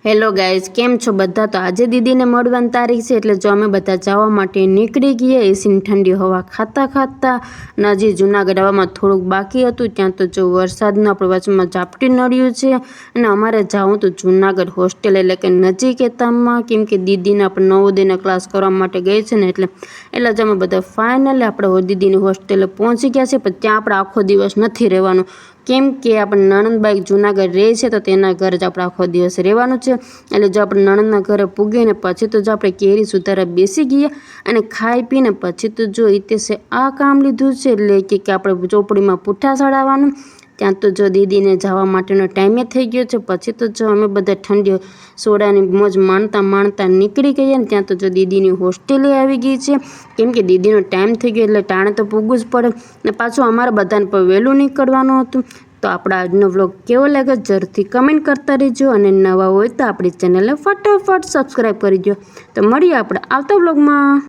Hello guys, કેમ છો બધા? તો આજે દીદીને મળવાની તારીખ છે એટલે જો અમે બધા જવા માટે નીકળી ગયા એસીની ઠંડી હવા ખાતા ખાતા. હજી જૂનાગઢ આવવામાં થોડુંક બાકી હતું, ત્યાં તો જો વરસાદનું આપણે વચમાં ઝાપટી નડ્યું છે અને અમારે જવું તો જૂનાગઢ હોસ્ટેલ એટલે કે નજીકેતામાં, કેમ કે દીદીને આપણે નવોદયના ક્લાસ કરવા માટે ગઈ છે ને એટલે જ અમે બધા ફાઇનલી આપણે દીદીની હોસ્ટેલે પહોંચી ગયા છે. પણ ત્યાં આપણે આખો દિવસ નથી રહેવાનું, કેમ કે આપણે નણંદબાઈ જૂનાગઢ રહે છે તો તેના ઘરે જ આપણે આખો દિવસ રહેવાનું છે. એટલે જો આપણે નણંદના ઘરે પૂગીને પછી તો જો આપણે કેરી સુધારા બેસી ગયા અને ખાઈ પીને પછી તો જો હિતેશે આ કામ લીધું છે, એટલે કે આપણે ચોપડીમાં પૂઠા ચડાવવાનું. ત્યાં તો જો દીદીને જવા માટેનો ટાઈમે થઈ ગયો છે. પછી તો જો અમે બધા ઠંડી સોડાની મોજ માણતા નીકળી ગયા ને ત્યાં તો જો દીદીની હોસ્ટેલે આવી ગઈ છે, કેમ કે દીદીનો ટાઈમ થઈ ગયો એટલે ટાણે તો પૂગવું જ પડે ને પાછું અમારે બધાને પણ વહેલું નીકળવાનું હતું. તો આપણા આજનો વ્લોગ કેવો લાગે જરૂરથી કમેન્ટ કરતા રહેજો અને નવા હોય તો આપણી ચેનલને ફટાફટ સબસ્ક્રાઈબ કરી દો. તો મળીએ આપણે આવતા વ્લોગમાં.